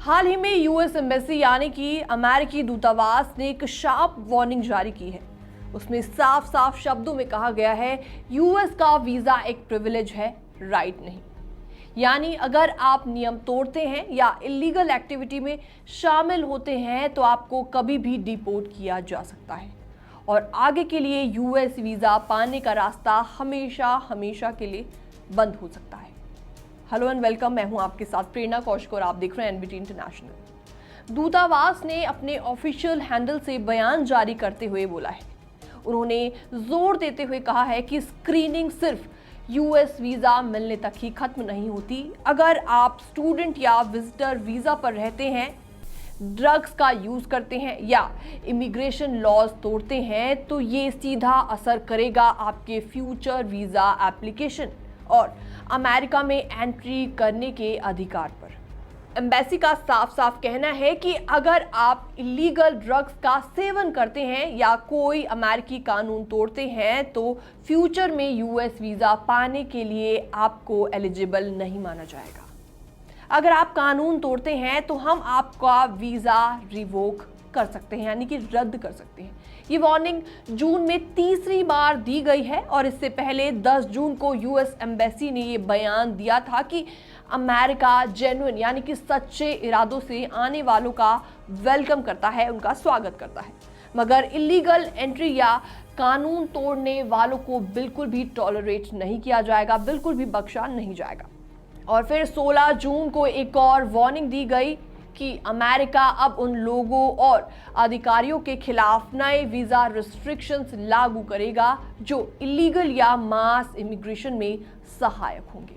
हाल ही में US embassy यानी कि अमेरिकी दूतावास ने एक शार्प वार्निंग जारी की है। उसमें साफ साफ शब्दों में कहा गया है यूएस का वीजा एक प्रिविलेज है, राइट नहीं। यानी अगर आप नियम तोड़ते हैं या इलीगल एक्टिविटी में शामिल होते हैं तो आपको कभी भी डिपोर्ट किया जा सकता है और आगे के लिए यूएस वीजा पाने का रास्ता हमेशा हमेशा के लिए बंद हो सकता है। हेलो एंड वेलकम, मैं हूं आपके साथ प्रेरणा कौशिक और आप देख रहे हैं एनबीटी इंटरनेशनल। दूतावास ने अपने ऑफिशियल हैंडल से बयान जारी करते हुए बोला है, उन्होंने जोर देते हुए कहा है कि स्क्रीनिंग सिर्फ यूएस वीजा मिलने तक ही खत्म नहीं होती। अगर आप स्टूडेंट या विजिटर वीजा पर रहते हैं, ड्रग्स का यूज करते हैं या इमिग्रेशन लॉज तोड़ते हैं तो ये सीधा असर करेगा आपके फ्यूचर वीजा एप्लीकेशन और अमेरिका में एंट्री करने के अधिकार पर। एम्बेसी का साफ साफ कहना है कि अगर आप इलीगल ड्रग्स का सेवन करते हैं या कोई अमेरिकी कानून तोड़ते हैं तो फ्यूचर में यूएस वीजा पाने के लिए आपको एलिजिबल नहीं माना जाएगा। अगर आप कानून तोड़ते हैं तो हम आपका वीजा रिवोक कर सकते हैं, यानी कि रद्द कर सकते हैं। ये वार्निंग जून में तीसरी बार दी गई है और इससे पहले 10 जून को यूएस एम्बेसी ने ये बयान दिया था कि अमेरिका जेन्युइन यानी कि सच्चे इरादों से आने वालों का वेलकम करता है, उनका स्वागत करता है, मगर इलीगल एंट्री या कानून तोड़ने वालों को बिल्कुल भी टॉलरेट नहीं किया जाएगा, बिल्कुल भी बख्शा नहीं जाएगा। और फिर 16 जून को एक और वार्निंग दी गई कि अमेरिका अब उन लोगों और अधिकारियों के खिलाफ नए वीजा रिस्ट्रिक्शंस लागू करेगा जो इलीगल या मास इमिग्रेशन में सहायक होंगे।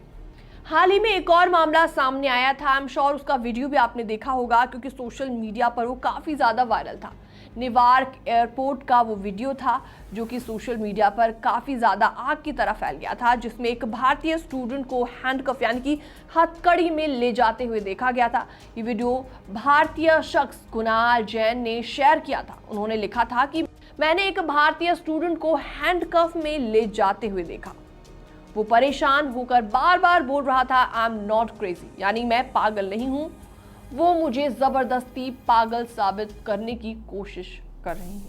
हाल ही में एक और मामला सामने आया था, आई एम श्योर उसका वीडियो भी आपने देखा होगा क्योंकि सोशल मीडिया पर वो काफी ज्यादा वायरल था। न्यूयॉर्क एयरपोर्ट का वो वीडियो था जो कि सोशल मीडिया पर काफी ज्यादा आग की तरह फैल गया था, जिसमें एक भारतीय स्टूडेंट को हैंडकफ यानी कि हथकड़ी में ले जाते हुए देखा गया था। ये वीडियो भारतीय शख्स कुणाल जैन ने शेयर किया था। उन्होंने लिखा था कि मैंने एक भारतीय स्टूडेंट को हैंडकफ में ले जाते हुए देखा। वो परेशान होकर बार बार बोल रहा था आई एम नॉट क्रेजी, यानी मैं पागल नहीं हूं। वो मुझे जबरदस्ती पागल साबित करने की कोशिश कर रही है।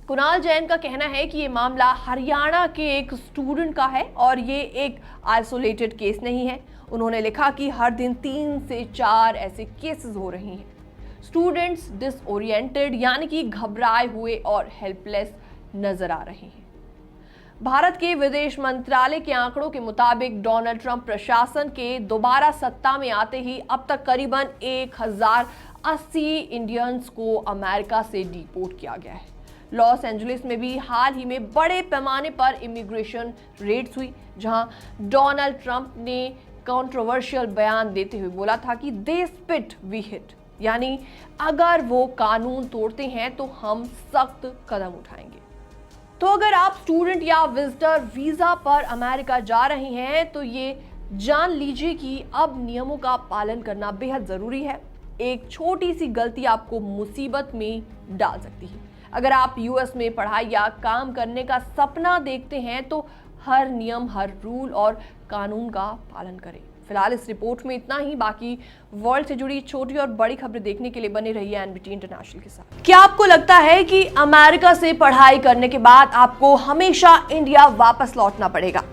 कुणाल जैन का कहना है कि ये मामला हरियाणा के एक स्टूडेंट का है और ये एक आइसोलेटेड केस नहीं है। उन्होंने लिखा कि हर दिन 3 से 4 ऐसे केसेस हो रहे हैं। स्टूडेंट्स डिसओरिएंटेड यानी कि घबराए हुए और हेल्पलेस नजर आ रहे हैं। भारत के विदेश मंत्रालय के आंकड़ों के मुताबिक डोनाल्ड ट्रंप प्रशासन के दोबारा सत्ता में आते ही अब तक करीबन 1080 इंडियंस को अमेरिका से डिपोर्ट किया गया है। लॉस एंजलिस में भी हाल ही में बड़े पैमाने पर इमिग्रेशन रेड्स हुई, जहां डोनाल्ड ट्रंप ने कंट्रोवर्शियल बयान देते हुए बोला था कि दे स्पिट वी हिट, यानी अगर वो कानून तोड़ते हैं तो हम सख्त कदम उठाएंगे। तो अगर आप स्टूडेंट या विजिटर वीजा पर अमेरिका जा रहे हैं तो ये जान लीजिए कि अब नियमों का पालन करना बेहद जरूरी है। एक छोटी सी गलती आपको मुसीबत में डाल सकती है। अगर आप यूएस में पढ़ाई या काम करने का सपना देखते हैं तो हर नियम, हर रूल और कानून का पालन करें। फिलहाल इस रिपोर्ट में इतना ही। बाकी वर्ल्ड से जुड़ी छोटी और बड़ी खबरें देखने के लिए बने रहिए एनबीटी इंटरनेशनल के साथ। क्या आपको लगता है कि अमेरिका से पढ़ाई करने के बाद आपको हमेशा इंडिया वापस लौटना पड़ेगा?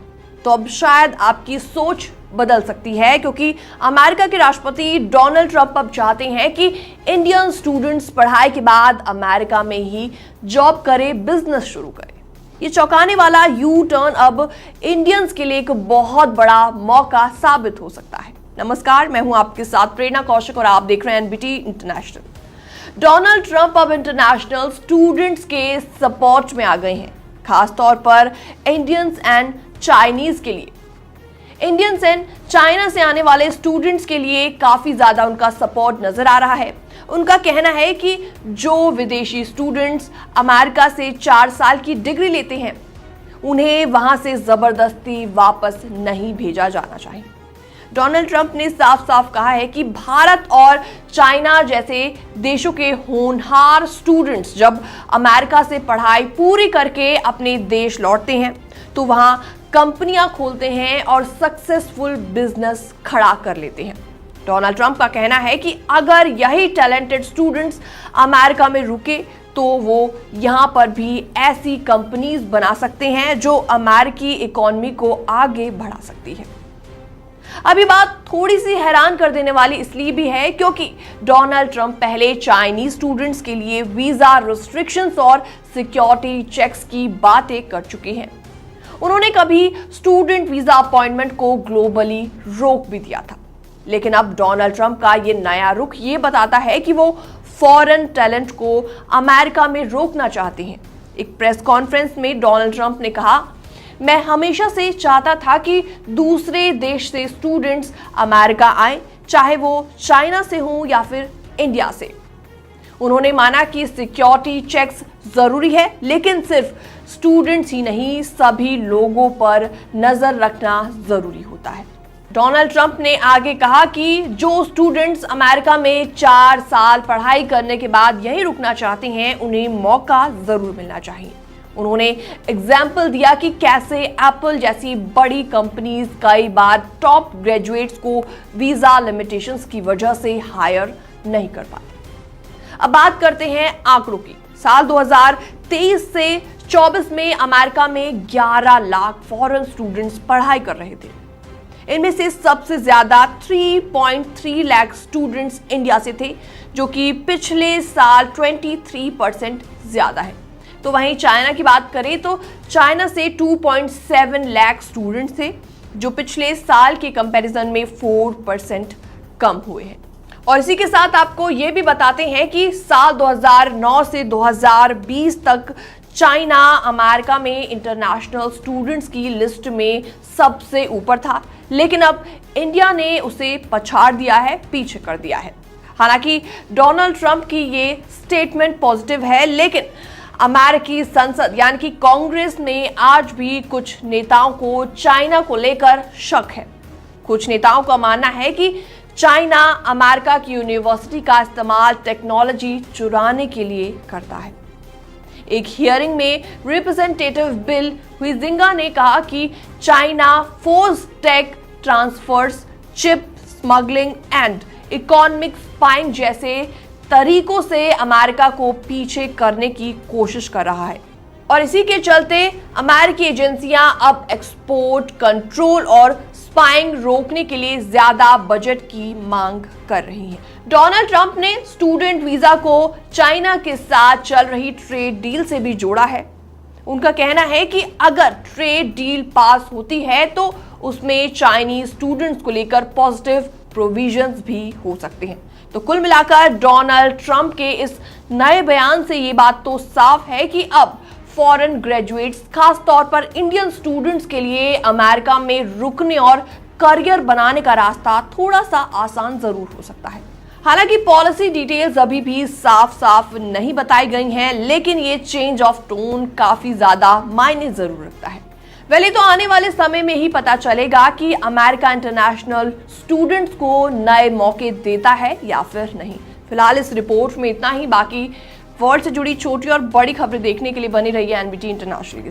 तो अब शायद आपकी सोच बदल सकती है, क्योंकि अमेरिका के राष्ट्रपति डोनाल्ड ट्रंप अब चाहते हैं कि इंडियन स्टूडेंट्स पढ़ाई के बाद अमेरिका में ही जॉब करें, बिजनेस शुरू करें। ये चौंकाने वाला यू टर्न अब इंडियंस के लिए एक बहुत बड़ा मौका साबित हो सकता है। नमस्कार, मैं हूं आपके साथ प्रेरणा कौशिक और आप देख रहे हैं एनबीटी इंटरनेशनल। डोनाल्ड ट्रंप अब इंटरनेशनल स्टूडेंट्स के सपोर्ट में आ गए हैं, खासतौर पर इंडियंस एंड चाइनीज के लिए। इंडियंस एंड चाइना से आने वाले स्टूडेंट्स के लिए काफी ज्यादा उनका सपोर्ट नजर आ रहा है। उनका कहना है कि जो विदेशी स्टूडेंट्स अमेरिका से 4 साल की डिग्री लेते हैं उन्हें वहां से जबरदस्ती वापस नहीं भेजा जाना चाहिए। डोनाल्ड ट्रंप ने साफ साफ कहा है कि भारत और चाइना जैसे देशों के होनहार स्टूडेंट्स जब अमेरिका से पढ़ाई पूरी करके अपने देश लौटते हैं तो वहां कंपनियां खोलते हैं और सक्सेसफुल बिजनेस खड़ा कर लेते हैं। डोनाल्ड ट्रंप का कहना है कि अगर यही टैलेंटेड स्टूडेंट्स अमेरिका में रुके तो वो यहां पर भी ऐसी कंपनीज बना सकते हैं जो अमेरिकी इकोनॉमी को आगे बढ़ा सकती है। अभी बात थोड़ी सी हैरान कर देने वाली इसलिए भी है क्योंकि डोनाल्ड ट्रंप पहले चाइनीज स्टूडेंट्स के लिए वीजा रिस्ट्रिक्शंस और सिक्योरिटी चेक्स की बातें कर चुके हैं। उन्होंने कभी स्टूडेंट वीजा अपॉइंटमेंट को ग्लोबली रोक भी दिया था, लेकिन अब डोनाल्ड ट्रंप का ये नया रुख ये बताता है कि वो फॉरेन टैलेंट को अमेरिका में रोकना चाहते हैं। एक प्रेस कॉन्फ्रेंस में डोनाल्ड ट्रंप ने कहा, मैं हमेशा से चाहता था कि दूसरे देश से स्टूडेंट्स अमेरिका आए, चाहे वो चाइना से हो या फिर इंडिया से। उन्होंने माना कि सिक्योरिटी चेक्स जरूरी है, लेकिन सिर्फ स्टूडेंट्स ही नहीं, सभी लोगों पर नजर रखना जरूरी होता है। डोनाल्ड ट्रंप ने आगे कहा कि जो स्टूडेंट्स अमेरिका में 4 साल पढ़ाई करने के बाद यहीं रुकना चाहते हैं, उन्हें मौका जरूर मिलना चाहिए। उन्होंने एग्जाम्पल दिया कि कैसे एप्पल जैसी बड़ी कंपनीज कई बार टॉप ग्रेजुएट्स को वीजा लिमिटेशंस की वजह से हायर नहीं कर पाते। अब बात करते हैं आंकड़ों की। साल 2023 से 24 में अमेरिका में 11 लाख फॉरेन स्टूडेंट्स पढ़ाई कर रहे थे। इनमें से सबसे ज्यादा 3.3 लाख स्टूडेंट्स इंडिया से थे, जो कि पिछले साल 23% ज्यादा है। तो वहीं चाइना की बात करें तो चाइना से 2.7 लाख स्टूडेंट्स थे, जो पिछले साल के कंपैरिजन में 4% कम हुए हैं। और इसी के साथ आपको ये भी बताते हैं कि साल 2009 से 2020 तक चाइना अमेरिका में इंटरनेशनल स्टूडेंट्स की लिस्ट में सबसे ऊपर था, लेकिन अब इंडिया ने उसे पछाड़ दिया है, पीछे कर दिया है। हालांकि डोनाल्ड ट्रंप की ये स्टेटमेंट पॉजिटिव है, लेकिन अमेरिकी संसद यानी कि कांग्रेस में आज भी कुछ नेताओं को चाइना को लेकर शक है। कुछ नेताओं का मानना है कि चाइना अमेरिका की यूनिवर्सिटी का इस्तेमाल टेक्नोलॉजी चुराने के लिए करता है। एक हियरिंग में रिप्रेजेंटेटिव बिल हुइजिंगा ने कहा कि China force tech transfers, chip smuggling and economic spying जैसे तरीकों से अमेरिका को पीछे करने की कोशिश कर रहा है, और इसी के चलते अमेरिकी एजेंसियां अब एक्सपोर्ट कंट्रोल और स्पाइंग रोकने के लिए ज्यादा बजट की मांग कर रही हैं। डोनाल्ड ट्रंप ने स्टूडेंट वीजा को चाइना के साथ चल रही ट्रेड डील से भी जोड़ा है। उनका कहना है कि अगर ट्रेड डील पास होती है तो उसमें चाइनीज स्टूडेंट्स को लेकर पॉजिटिव प्रोविजंस भी हो सकते हैं। तो कुल मिलाकर डोनाल्ड ट्रंप के इस नए बयान से ये बात तो साफ है कि अब फॉरेन ग्रेजुएट्स, खास तौर पर इंडियन स्टूडेंट्स के लिए अमेरिका में रुकने और करियर बनाने का रास्ता थोड़ा सा आसान जरूर हो सकता है। हालांकि पॉलिसी डिटेल्स अभी भी साफ साफ नहीं बताई गई हैं, लेकिन ये चेंज ऑफ टोन काफी ज्यादा मायने जरूर रखता है। वैसे तो आने वाले समय में ही पता चलेगा कि अमेरिका इंटरनेशनल स्टूडेंट्स को नए मौके देता है या फिर नहीं। फिलहाल इस रिपोर्ट में इतना ही। बाकी वर्ल्ड से जुड़ी छोटी और बड़ी खबरें देखने के लिए बनी रहिए एनबीटी इंटरनेशनल के साथ।